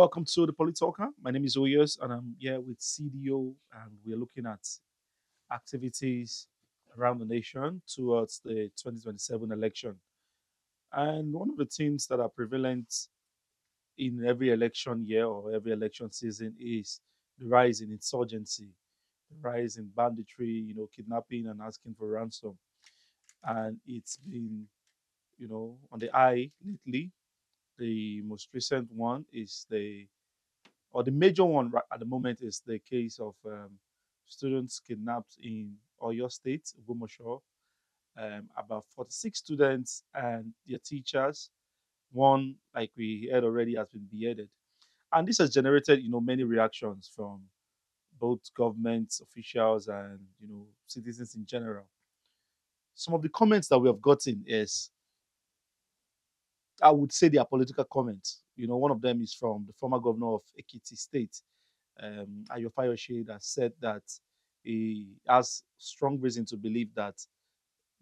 Welcome to the Politalker. My name is Oyers, and I'm here with CDO, and we're looking at activities around the nation towards the 2027 election. And one of the things that are prevalent in every election year or every election season is the rise in insurgency, the rise in banditry, kidnapping and asking for ransom. And it's been, on the eye lately. The most recent one is the major one at the moment is the case of students kidnapped in Oyo State, Ogbomoso. About 46 students and their teachers. One, like we heard already, has been beheaded, and this has generated, many reactions from both government officials and citizens in general. Some of the comments that we have gotten is, I would say, they are political comments. One of them is from the former governor of Ekiti State, Ayo Fayoshe, that said that he has strong reason to believe that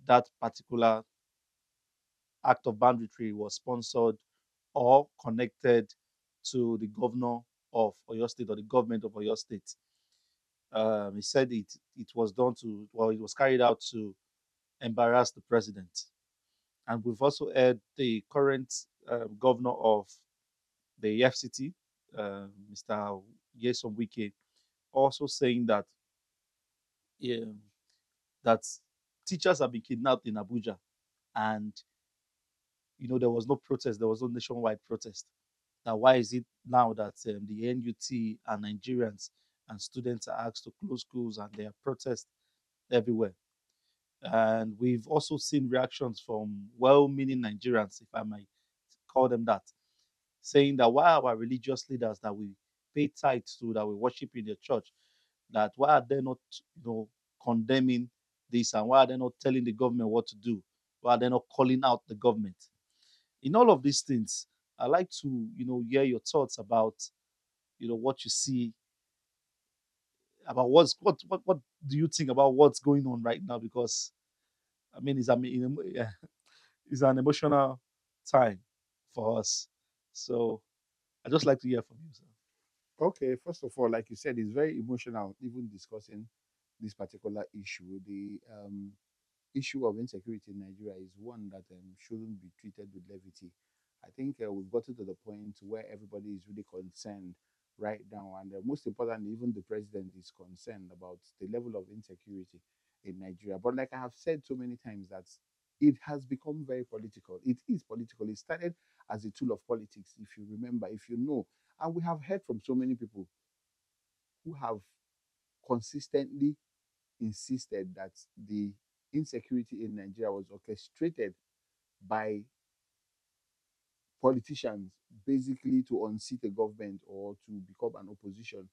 that particular act of banditry was sponsored or connected to the governor of Oyo State or the government of Oyo State. He said it was done to, well, it was carried out to embarrass the president. And we've also heard the current governor of the FCT, Mr. Yesom Wike, also saying that um, that teachers have been kidnapped in Abuja, and there was no protest, there was no nationwide protest. Now, why is it now that the NUT and Nigerians and students are asked to close schools and there are protests everywhere? And we've also seen reactions from well-meaning Nigerians, if I might call them that, saying that why our religious leaders that we pay tithes to, that we worship in the church, that why are they not, condemning this, and why are they not telling the government what to do? Why are they not calling out the government? In all of these things, I like to, hear your thoughts about, what you see about what do you think about what's going on right now? Because I mean, yeah, it's an emotional time for us. So I just like to hear from you, sir. Okay, first of all, like you said, it's very emotional, even discussing this particular issue. The issue of insecurity in Nigeria is one that shouldn't be treated with levity. I think we've gotten to the point where everybody is really concerned right now, and most importantly, even the president is concerned about the level of insecurity in Nigeria. But like I have said so many times, that it has become very political. It is political. It started as a tool of politics, if you remember, if you know. And we have heard from so many people who have consistently insisted that the insecurity in Nigeria was orchestrated by politicians, basically to unseat a government or to become an opposition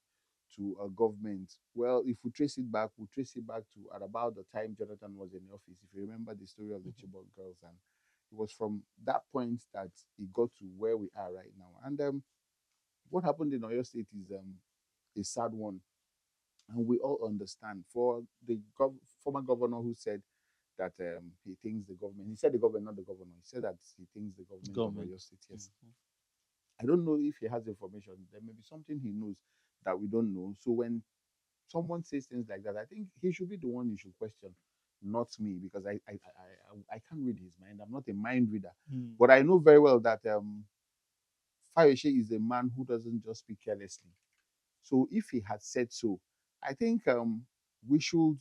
to a government. Well, if we trace it back, we trace it back to at about the time Jonathan was in the office. If you remember the story of the Chibok girls, and it was from that point that it got to where we are right now. And what happened in Oyo State is a sad one, and we all understand. For the former governor who said that he thinks the government, he said the government, not the governor, he said that he thinks the government of Government. Oyo State, yes. Mhm. I don't know if he has information. There may be something he knows that we don't know. So when someone says things like that, I think he should be the one you should question, not me, because I can't read his mind. I'm not a mind reader. Mm. But I know very well that Fayoshe is a man who doesn't just speak carelessly. So if he had said so, I think we should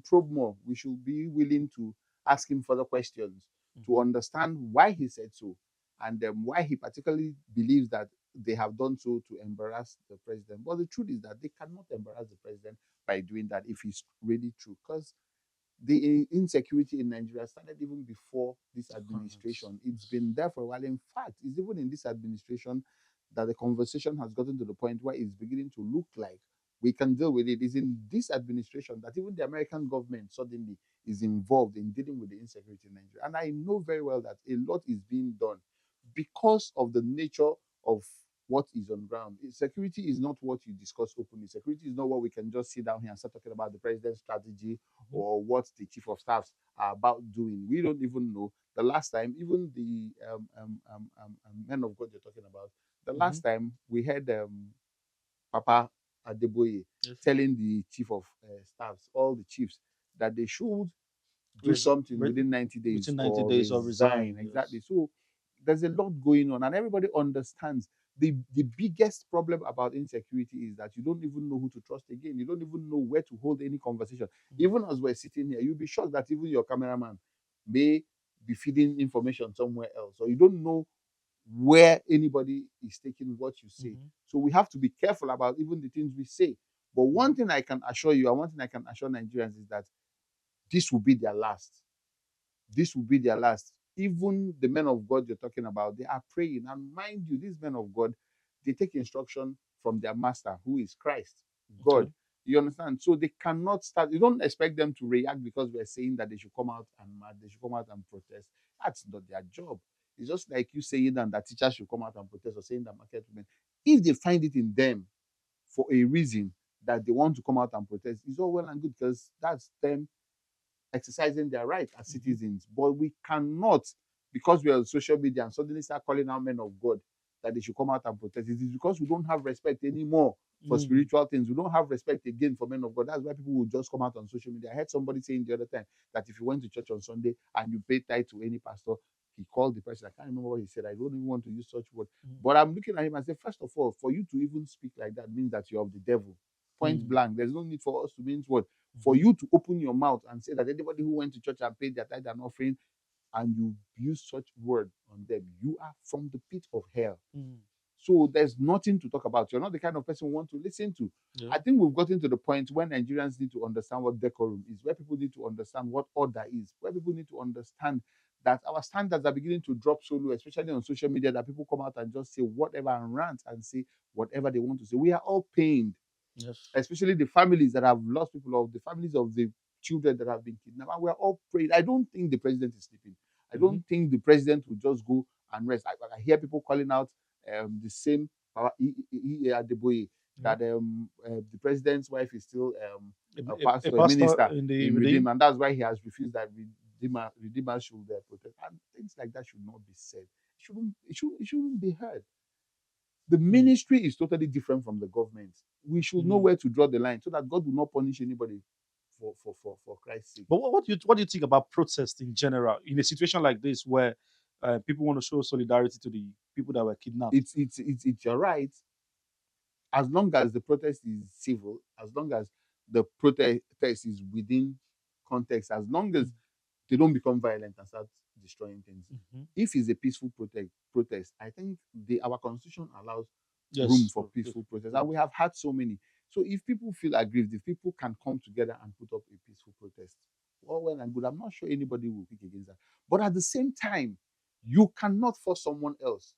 probe more. We should be willing to ask him further questions to Mhm. understand why he said so, and why he particularly believes that they have done so to embarrass the president. But the truth is that they cannot embarrass the president by doing that if it's really true, because the insecurity in Nigeria started even before this Correct. administration. It's been there for a while. In fact, it's even in this administration that the conversation has gotten to the point where it's beginning to look like we can deal with it. It's in this administration that even the American government suddenly is involved in dealing with the insecurity in Nigeria. And I know very well that a lot is being done because of the nature of what is on ground. Security is not what you discuss openly. Security is not what we can just sit down here and start talking about the president's strategy Mhm. or what the chief of staffs are about doing. We don't even know. The last time, even the men of God you're talking about, The Mm-hmm. last time we had Papa Adeboye Yes. telling the chief of staffs, all the chiefs, that they should do something Re- within 90 days within 90 or days or resign. resign. Exactly. Yes. So there's a lot going on, and everybody understands. The biggest problem about insecurity is that you don't even know who to trust again. You don't even know where to hold any conversation. Mm. Even as we're sitting here, you'll be shocked that even your cameraman may be feeding information somewhere else, or you don't know where anybody is taking what you say. Mm-hmm. So we have to be careful about even the things we say. But one Mm-hmm. thing I can assure you, and one thing I can assure Nigerians is that this will be their last. This will be their last. Even the men of God you're talking about, they are praying. And mind you, these men of God, they take instruction from their master, who is Christ, God. Okay. You understand? So they cannot start. You don't expect them to react because we're saying that they should come out and march, they should come out and protest. That's not their job. It's just like you saying that teachers should come out and protest, or saying that market women. If they find it in them for a reason that they want to come out and protest, it's all well and good, because that's them exercising their right as Mm-hmm. citizens. But we cannot, because we are on social media, and suddenly start calling out men of God that they should come out and protest. It is because we don't have respect anymore for Mm. spiritual things. We don't have respect again for men of God. That's why people will just come out on social media. I heard somebody saying the other time that if you went to church on Sunday and you paid tithe to any pastor, he called the person. I can't remember what he said. I don't even want to use such word. Mm. But I'm looking at him and say, first of all, for you to even speak like that means that you're of the devil. Point Mm. blank. There's no need for us to mean what, for Mm-hmm. you to open your mouth and say that anybody who went to church and paid their tithe and offering, and you use such word on them, you are from the pit of hell. Mm. So there's nothing to talk about. You're not the kind of person we want to listen to. Yeah. I think we've gotten to the point where Nigerians need to understand what decorum is, where people need to understand what order is, where people need to understand that our standards are beginning to drop so low, especially on social media, that people come out and just say whatever and rant and say whatever they want to say. We are all pained, Yes. especially the families that have lost people, of the families of the children that have been kidnapped. And we're all praying. I don't think the president is sleeping. I Mm-hmm. don't think the president will just go and rest. I hear people calling out the same Adeboye, Yeah. that the president's wife is still a A pastor, a pastor minister in the in Redeem, Redeem. and that's why he has refused that Redeemer should protest. And things like that should not be said. It shouldn't be heard. The Mm. ministry is totally different from the government. We should know Mm. where to draw the line so that God will not punish anybody for Christ's sake. But what do you think about protest in general in a situation like this where people want to show solidarity to the people that were kidnapped? It's your right, as long as the protest is civil, as long as the protest is within context, as long as Mm. they don't become violent and start destroying things. Mm-hmm. If it's a peaceful protest, I think our constitution allows room Yes. for peaceful protest, and we have had so many. So if people feel aggrieved, if people can come together and put up a peaceful protest, well and good. I'm not sure anybody will kick against that. But at the same time, you cannot force someone else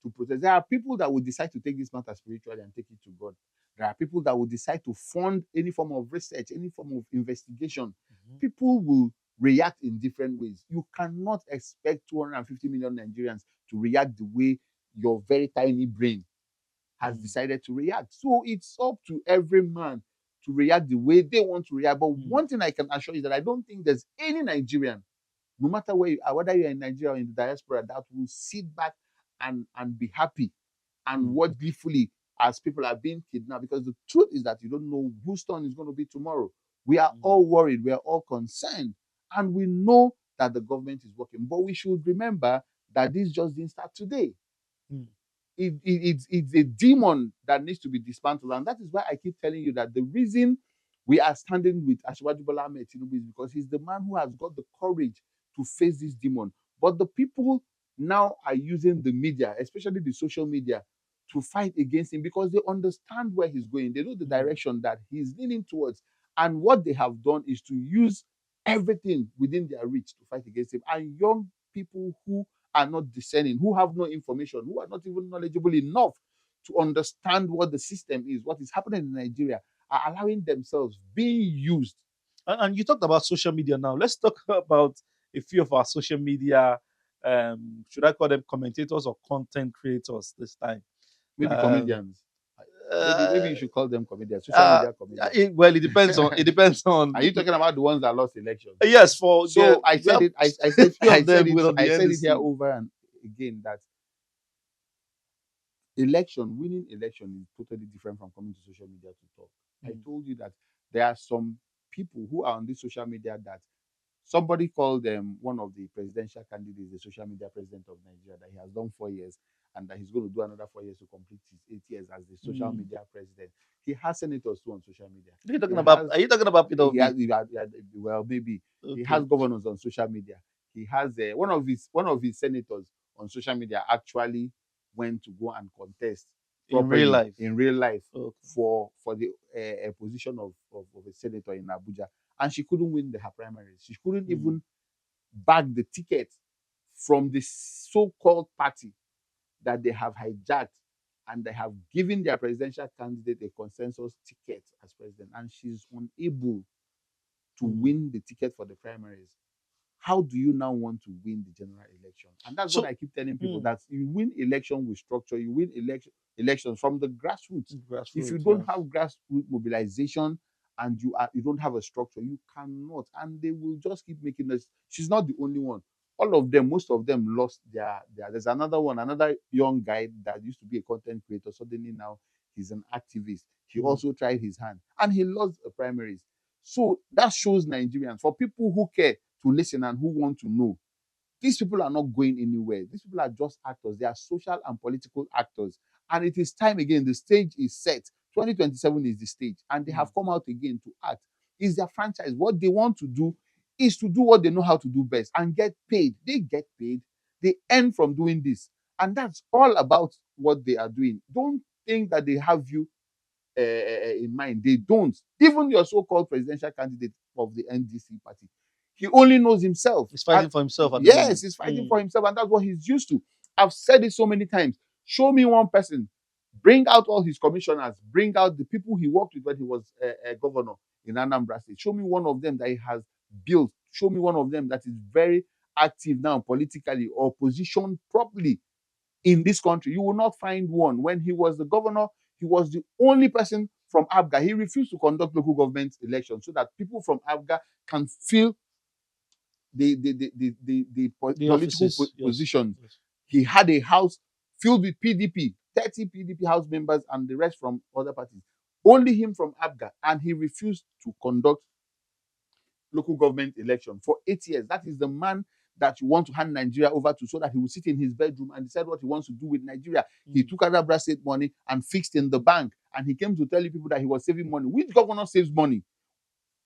to protest. There are people that will decide to take this matter spiritually and take it to God. There are people that will decide to fund any form of research, any form of investigation. Mm-hmm. People will react in different ways. You cannot expect 250 million Nigerians to react the way your very tiny brain has Mm. decided to react. So it's up to every man to react the way they want to react. But Mm. one thing I can assure you is that I don't think there's any Nigerian, no matter where you are, whether you're in Nigeria or in the diaspora, that will sit back and be happy and Mm. watch gleefully as people are being kidnapped. Because the truth is that you don't know whose turn is going to be tomorrow. We are Mm. all worried, we are all concerned, and we know that the government is working. But we should remember that this just didn't start today. Mm. It's a demon that needs to be dismantled. And that is why I keep telling you that the reason we are standing with Ashwaju Bola Ahmed Tinubu is because he's the man who has got the courage to face this demon. But the people now are using the media, especially the social media, to fight against him because they understand where he's going. They know the Mm. direction that he's leaning towards. And what they have done is to use everything within their reach to fight against him. And young people who are not discerning, who have no information, who are not even knowledgeable enough to understand what the system is, what is happening in Nigeria, are allowing themselves being used. And you talked about social media now. Let's talk about a few of our social media. Should I call them commentators or content creators this time? Maybe Um, comedians. Maybe uh, you should call them comedians, social uh, media comedians. well, it depends on. It depends Are on. you talking about the ones that lost elections? Yes, for yeah, So I we said have it. I a said few I of said them it. with on the I said it here NDC. over and again that winning election is totally different from coming to social media to talk. I Mm. told you that there are some people who are on this social media that somebody called one of the presidential candidates the social media president of Nigeria, that he has done 4 years and that he's going to do another 4 years to complete his 8 years as the social Mm. media president. He has senators too on social media. Are you talking He about? has Are you talking about Peter he has, Obi? well, maybe he has Okay. governors on social media. He has one of his senators on social media actually went to go and contest In real properly life. in real life Okay. for the position of a senator in Abuja, and she couldn't win her primaries. She couldn't Mm. even bag the ticket from the so-called party that they have hijacked, and they have given their presidential candidate a consensus ticket as president, and she's unable to Mm. win the ticket for the primaries. How do you now want to win the general election? And that's what So, I keep telling people, mm, that you win election with structure, you win elections from the grassroots. If you grassroots, don't yeah. have grassroots mobilization and you don't have a structure, you cannot. And they will just keep making this. She's not the only one. All of them, most of them lost their there's another one, another young guy that used to be a content creator. Suddenly now he's an activist. He Mm. also tried his hand and he lost the primaries. So that shows Nigerians, for people who care to listen and who want to know, these people are not going anywhere. These people are just actors. They are social and political actors. And it is time again. The stage is set. 2027 is the stage. And they Mm. have come out again to act. It's their franchise. What they want to do is to do what they know how to do best and get paid. They get paid. They earn from doing this. And that's all about what they are doing. Don't think that they have you in mind. They don't. Even your so-called presidential candidate of the NDC party, he only knows himself. He's And fighting for himself at the yes, moment. he's fighting for Mm. himself, and that's what he's used to. I've said it so many times. Show me one person. Bring out all his commissioners. Bring out the people he worked with when he was a governor in Anambra State. Show me one of them that he has built. Show me one of them that is very active now politically or positioned properly in this country. You will not find one. When he was the governor, he was the only person from Abga. He refused to conduct local government elections so that people from Abga can feel the The political offices, yes. positions. Yes. He had a house filled with PDP, 30 PDP house members, and the rest from other parties. Only him from Abga, and he refused to conduct local government election for 8 years. That is the man that you want to hand Nigeria over to so that he will sit in his bedroom and decide what he wants to do with Nigeria. He Mm. took Anambra State money and fixed in the bank, and he came to tell you people that he was saving money. Which governor saves money?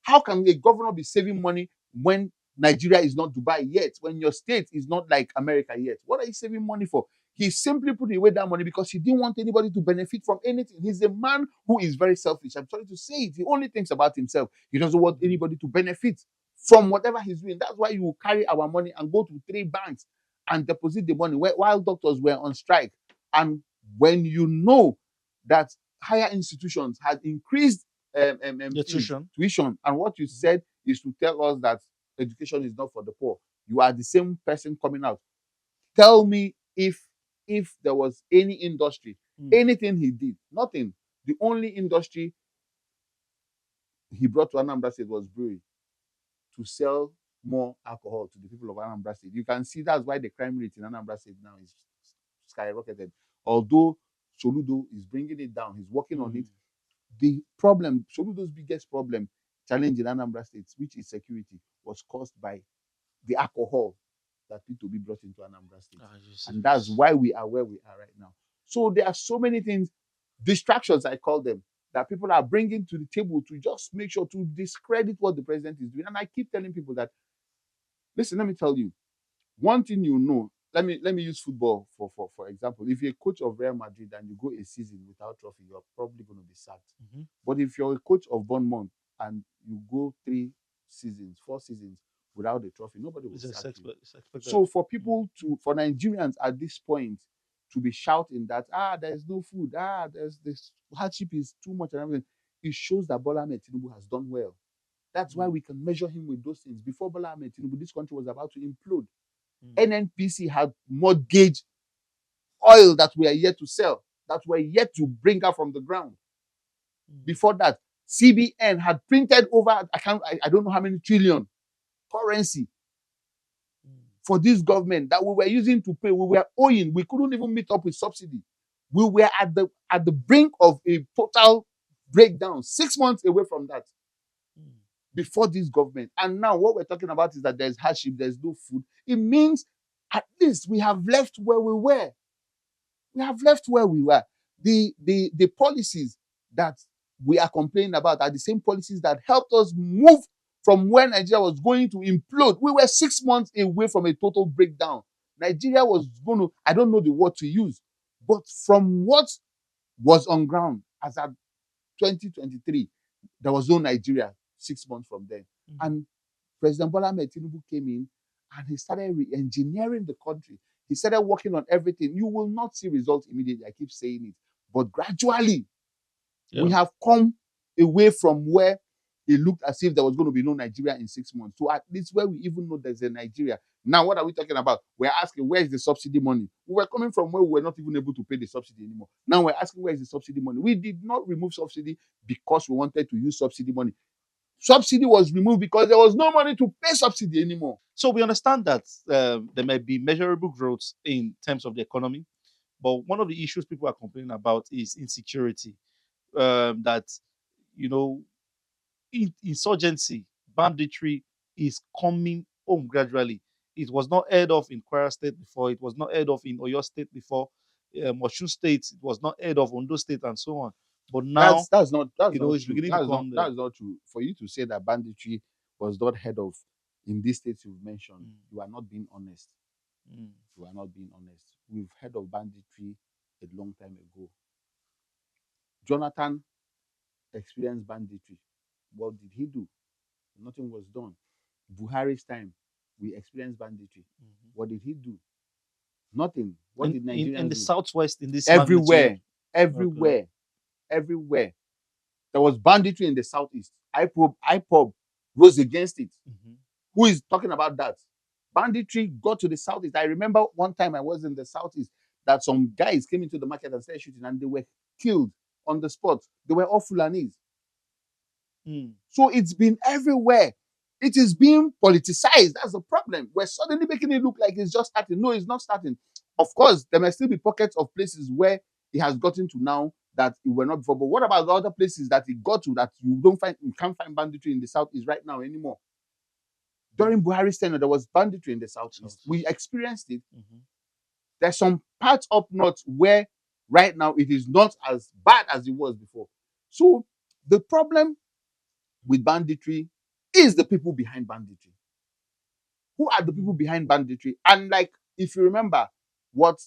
How can a governor be saving money when Nigeria is not Dubai yet, when your state is not like America yet? What are you saving money for? He simply put away that money because he didn't want anybody to benefit from anything. He's a man who is very selfish. I'm sorry to say it. He only thinks about himself. He doesn't want Mm. anybody to benefit from whatever he's doing. That's why you will carry our money and go to 3 banks and deposit the money while doctors were on strike. And when you know that higher institutions had increased The fees, tuition. tuition, and what you Mhm. said is to tell us that education is not for the poor. You are the same person coming out. Tell me if there was any industry, Mm. anything he did, nothing. The only industry he brought to Anambra State was brewery to sell more alcohol to the people of Anambra State. You can see that's why the crime rate in Anambra State now is skyrocketed. Although Soludo is bringing it down, he's working on Mm. it. The problem, Soludo's biggest problem, challenge in Anambra State, which is security, was caused by the alcohol that need to be brought into Anambra State. Ah, you see And that's this. why we are where we are right now. So there are so many things, distractions, I call them, that people are bringing to the table to just make sure to discredit what the president is doing. And I keep telling people that, listen, let me tell you, one thing you know, let me use football for example. If you're a coach of Real Madrid and you go a season without trophy, you're probably going to be sacked. Mhm. But if you're a coach of Bournemouth and you go 3 seasons, 4 seasons without the trophy, nobody will sack you. It's expected. So for Mm. people to, for Nigerians at this point to be shouting that there's no food, there's this hardship is too much and everything, it shows that Bola Ahmed Tinubu has done well. That's why Mm. we can measure him with those things. Before Bola Ahmed Tinubu, this country was about to implode. Mm. NNPC had mortgaged oil that we are yet to sell, that we're yet to bring out from the ground. Mm. Before that, CBN had printed over, I don't know how many trillion currency Mm. for this government that we were using to pay. We were owing. We couldn't even meet up with subsidy. We were at the brink of a total breakdown, 6 months away from that Mm. before this government. And now what we're talking about is that there's hardship, there's no food. It means at least we have left where we were. We have left where we were. The policies that we are complaining about are the same policies that helped us move from where Nigeria was going to implode. We were 6 months away from a total breakdown. Nigeria was going to, I don't know the word to use, but from what was on ground as at 2023, there was no Nigeria 6 months from then. Mm. And President Bola Ahmed Tinubu came in and he started re-engineering the country. He started working on everything. You will not see results immediately. I keep saying it. But gradually, we Yeah. have come away from where it looked as if there was going to be no Nigeria in 6 months. So at least where we even know there's a Nigeria. Now, what are we talking about? We're asking, where is the subsidy money? We were coming from where we were not even able to pay the subsidy anymore. Now we're asking, where is the subsidy money? We did not remove subsidy because we wanted to use subsidy money. Subsidy was removed because there was no money to pay subsidy anymore. So we understand that there may be measurable growth in terms of the economy, but one of the issues people are complaining about is insecurity. That you know, insurgency, banditry is coming home gradually. It was not heard of in Kwara State before. It was not heard of in Oyo State before. Osun State. It was not heard of Ondo State and so on. But now, That's not it's true. beginning to come there. That's not true. For you to say that banditry was not heard of in these states you've mentioned, Mm, you are not being honest. mm, You are not being honest. We've heard of banditry a long time ago. Jonathan experienced banditry. What did he do? Nothing was done. Buhari's time, we experienced banditry. mhm. What did he do? Nothing. What did In Nigerians the do? southwest, in this magnitude. Everywhere, Okay. everywhere, everywhere. There was banditry in the southeast. IPOB rose against it. Mhm. Who is talking about that? Banditry got to the southeast. I remember one time I was in the southeast that some guys came into the market and started shooting and they were killed on the spot. They were all Fulanis. Mm. So it's been everywhere. It is being politicized. That's the problem. We're suddenly making it look like it's just starting. No, it's not starting. Of course, there may still be pockets of places where it has gotten to now that it were not before. But what about the other places that it got to that you can't find banditry in the southeast right now anymore? During Buhari's tenure, there was banditry in the southeast. We Southeast. experienced it. Mhm. There's some parts up north where right now it is not as bad as it was before. So the problem with banditry is the people behind banditry. Who are the people Mm. behind banditry? And like, if you remember what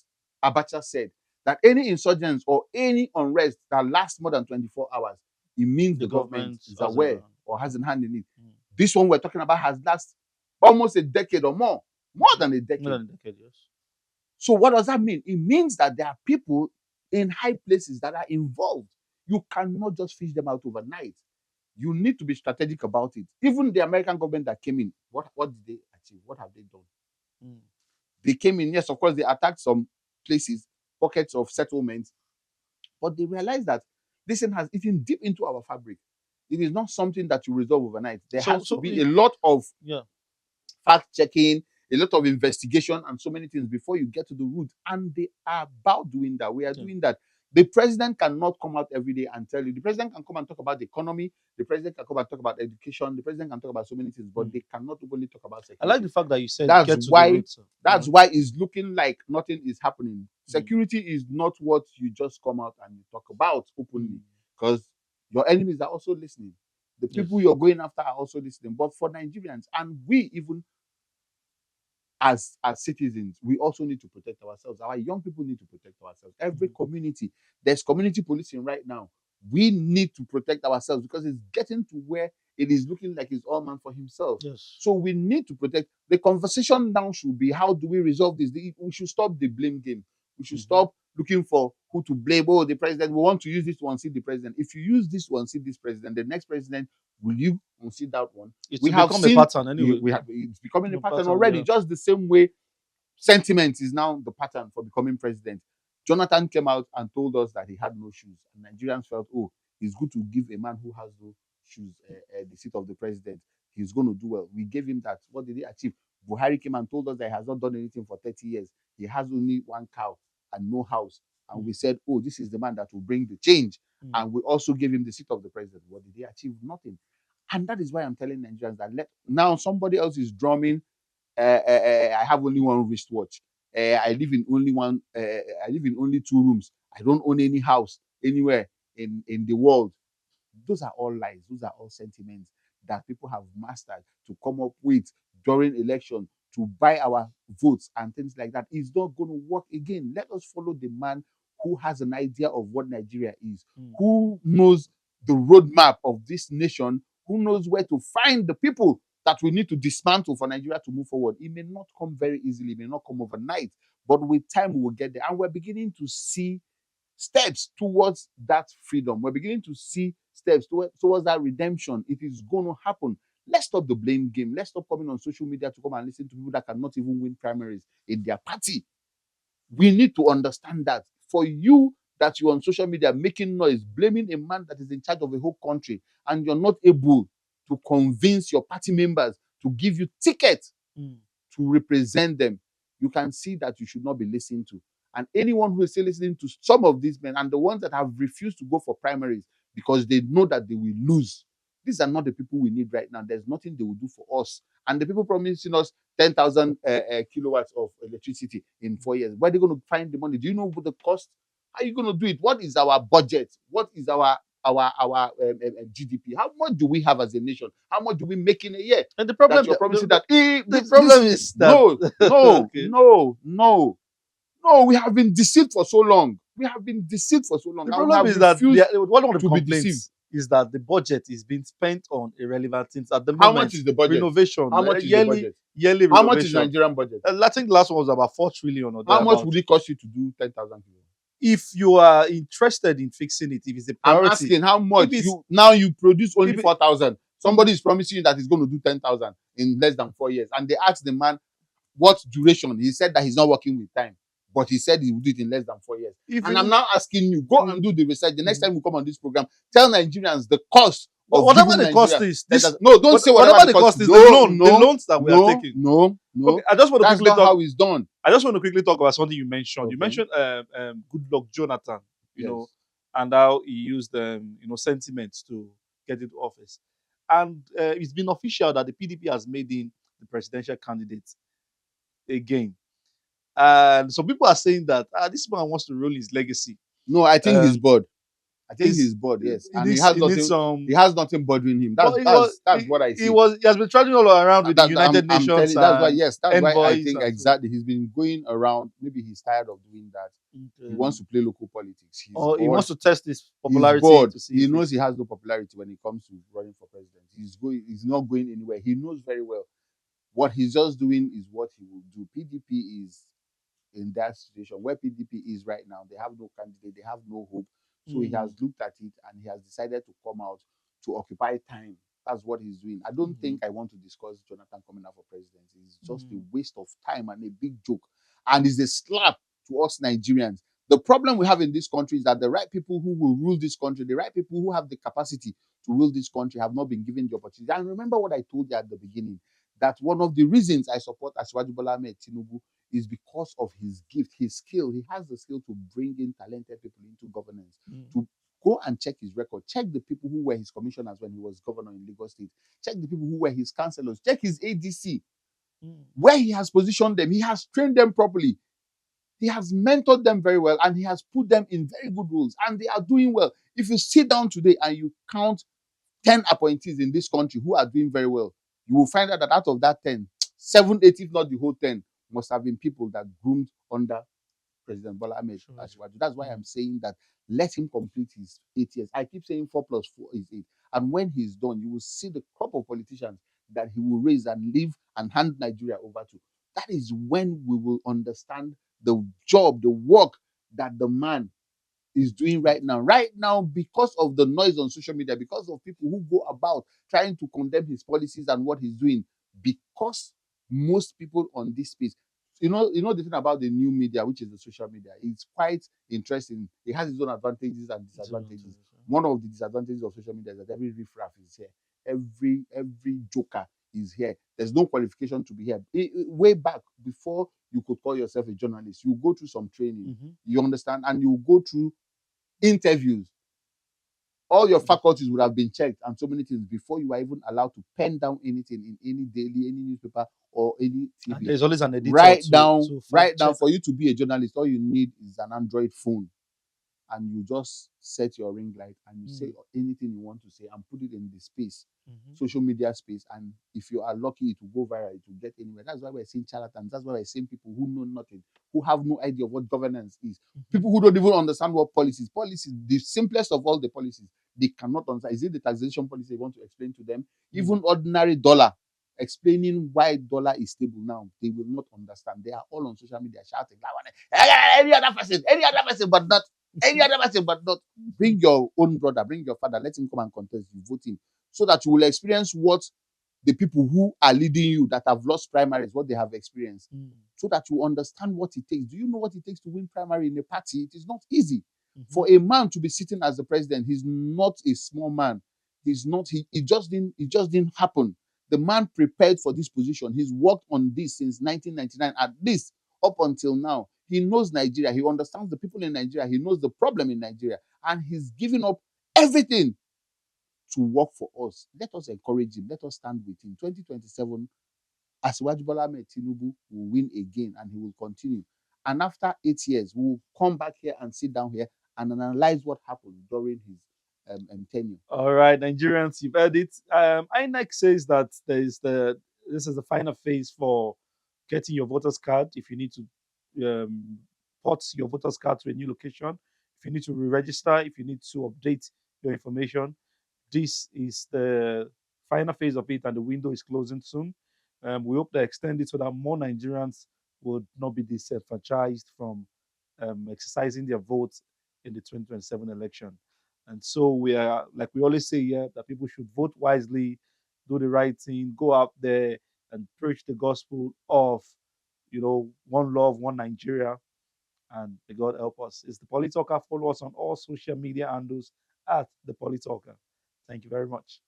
Abacha said, that any insurgents or any unrest that lasts more than 24 hours, it means The the government government is has a aware hand. or has a hand in it. Mm. This one we're talking about has lasted almost a decade or more Mhm. than a More decade. than a decade, yes. So what does that mean? It means that there are people in high places that are involved. You cannot just fish them out overnight. You need to be strategic about it. Even the American government that came in, what did they achieve? What have they done? Mm. They came in, yes, of course, they attacked some places, pockets of settlements, but they realized that this thing has eaten deep into our fabric. It is not something that you resolve overnight. There So, has to be a lot of yeah, fact checking, a lot of investigation, and so many things before you get to the root. And they are about doing that. We are yeah. doing that. The president cannot come out every day and tell you. The president can come and talk about the economy. The president can come and talk about education. The president can talk about so many things, but Mm. they cannot openly talk about I like security. the fact that you said That's get to the why. roots. That's why it's looking like nothing is happening. Mm. Security is not what you just come out and you talk about openly, Mm. because your enemies are also listening. The people Yes. you're going after are also listening. But for Nigerians, and we even as citizens, we also need to protect ourselves. Our young people need to protect ourselves. Every Mhm. community, there's community policing right now. We need to protect ourselves because it's getting to where it is looking like it's all man for himself. Yes. So we need to protect. The conversation now should be, how do we resolve this? We should stop the blame game. We should Mhm. stop looking for who to blame. Oh, the president. We want to use this to unseat the president. If you use this to unseat this president, the next president, will you unseat that one? It We will have become a seen, pattern anyway. we have, it's becoming a A pattern pattern, already. yeah. Just the same way sentiment is now the pattern for becoming president. Jonathan came out and told us that he had no shoes, and Nigerians felt, oh, it's good to give a man who has no shoes the seat of the president. He's going to do well. We gave him that. What did he achieve? Buhari came and told us that he has not done anything for 30 years. He has only one cow and no house and we said, oh, this is the man that will bring the change. Mm. And we also gave him the seat of the president. What did he achieve? Nothing. And that is why I'm telling Nigerians that now somebody else is drumming. I have only one wristwatch. I live in only one. I live in only 2 rooms. I don't own any house anywhere in the world. Those are all lies. Those are all sentiments that people have mastered to come up with during election to buy our votes and things like that. It's not going to work again. Let us follow the man who has an idea of what Nigeria is, who knows the roadmap of this nation, who knows where to find the people that we need to dismantle for Nigeria to move forward. It may not come very easily, it may not come overnight, but with time we will get there. And we're beginning to see steps towards that freedom. We're beginning to see steps towards that redemption. It is going to happen. Let's stop the blame game. Let's stop coming on social media to come and listen to people that cannot even win primaries in their party. We need to understand that for you that you're on social media making noise, blaming a man that is in charge of a whole country, and you're not able to convince your party members to give you tickets to represent them, you can see that you should not be listened to. And anyone who is still listening to some of these men and the ones that have refused to go for primaries because they know that they will lose, these are not the people we need right now. There's nothing they will do for us. And the people promising us 10,000 kilowatts of electricity in 4 years, where are they going to find the money? Do you know what the cost? How are you going to do it? What is our budget? What is our GDP? How much do we have as a nation? How much do we make in a year? And the problem, That you're promising that the problem is that no, okay. no, we have been deceived for so long. We have been deceived for so long. The And we problem have is that refused one of the to be deceived. complaints is that the budget is being spent on irrelevant things at the How moment. much is the budget? Renovation. How much is the yearly budget? yearly How much is renovation. Nigerian budget? I think the last one was about 4 trillion or How much thereabout. would it cost you to do 10,000 people? If you are interested in fixing it, if it's a priority, I'm asking how much if it's- you produce only if it- 4,000. Somebody is promising you that he's going to do 10,000 in less than 4 years, and they asked the man what duration. He said that he's not working with time, but he said he will do it in less than 4 years. And I'm now asking you, go and do the research. The next time we come on this program, tell Nigerians the cost of whatever giving the cost Nigeria. is. This, No, don't say whatever the cost is. The loans that we are taking. No. Okay, I just want to That's quickly not talk. how it's done. I just want to quickly talk about something you mentioned. Okay. You mentioned good luck Jonathan, you Yes. know, and how he used sentiments to get into office. And it's been official that the PDP has made him the presidential candidate again. And some people are saying that this man wants to roll his legacy. No, I think he's bored. I think he's- he's bored, yes. He And needs- he needs some. has nothing bothering him. That's what I see. He has been traveling all around with the United I'm telling Nations. you, that's why, yes, that's why I envoys think and so. exactly he's been going around. Maybe he's tired of doing that. He wants to play local politics. He's Or he bored. wants to test his He's popularity bored. to see. He knows he has no popularity when it comes to running for president. He's not going anywhere. He knows very well what he's just doing is what he will do. PDP is in that situation where PDP is right now. They have no candidate, they have no hope. So he has looked at it and he has decided to come out to occupy time. That's what he's doing. I don't think I want to discuss Jonathan coming out for president. It's just a waste of time and a big joke. And it's a slap to us Nigerians. The problem we have in this country is that the right people who will rule this country, the right people who have the capacity to rule this country have not been given the opportunity. And remember what I told you at the beginning, that one of the reasons I support Asiwaju Bola Ahmed Tinubu is because of his gift, his skill. He has the skill to bring in talented people into governance. To go and check his record. Check the people who were his commissioners when he was governor in Lagos State. Check the people who were his councillors. Check his ADC. Where he has positioned them. He has trained them properly. He has mentored them very well and he has put them in very good roles and they are doing well. If you sit down today and you count 10 appointees in this country who are doing very well, you will find out that out of that 10, 7, 8, if not the whole 10, must have been people that groomed under President Bola Ahmed Asiwaju. That's why I'm saying that let him complete his 8 years. I keep saying 4 plus 4 is 8. And when he's done, you will see the crop of politicians that he will raise and leave and hand Nigeria over to. That is when we will understand the job, the work that the man is doing right now. Right now, because of the noise on social media, because of people who go about trying to condemn his policies and what he's doing, because most people on this space, the thing about the new media, which is the social media, it's quite interesting. It has its own advantages and disadvantages. One of the disadvantages of social media is that every riffraff is here. Every joker is here. There's no qualification to be here. Way back before you could call yourself a journalist, you go through some training, Mm-hmm. you understand, and you go through interviews. All your faculties would have been checked and so many things before you are even allowed to pen down anything in any daily, any newspaper, or any And TV. there's always an editor Write to down, fact check. for you to be a journalist, all you need is an Android phone, and you just set your ring light and you say Mm. anything you want to say and put it in the space, Mm-hmm. social media space. And if you are lucky, it will go viral, it will get anywhere. That's why we're seeing charlatans. That's why we're seeing people who know nothing, who have no idea of what governance is. Mm-hmm. People who don't even understand what policies, the simplest of all the policies, they cannot understand. Is it the taxation policy you want to explain to them? Mm. Even ordinary dollar, explaining why dollar is stable now, they will not understand. They are all on social media shouting, any other person, but not any other person, but not. Bring your own brother, bring your father, let him come and contest, you vote him, so that you will experience what the people who are leading you that have lost primaries, what they have experienced, Mm. so that you understand what it takes. Do you know what it takes to win primary in a party? It is not easy. Mm-hmm. For a man to be sitting as the president, he's not a small man. He's not, it just didn't happen. The man prepared for this position. He's worked on this since 1999, at least up until now. He knows Nigeria. He understands the people in Nigeria. He knows the problem in Nigeria. And he's given up everything to work for us. Let us encourage him. Let us stand with him. 2027, Asiwaju Bola Ahmed Tinubu will win again and he will continue. And after 8 years, we will come back here and sit down here and analyze what happened during his tenure. All right, Nigerians, you've heard it. INEC says that this is the final phase for getting your voters card. If you need to port your voters card to a new location, if you need to re-register, if you need to update your information, this is the final phase of it, and the window is closing soon. We hope they extend it so that more Nigerians would not be disenfranchised from exercising their votes in the 2027 election. And so we are, like we always say here, that people should vote wisely, do the right thing, go out there and preach the gospel of, one love, one Nigeria, and may God help us. It's the Politalker. Follow us on all social media handles at the Politalker. Thank you very much.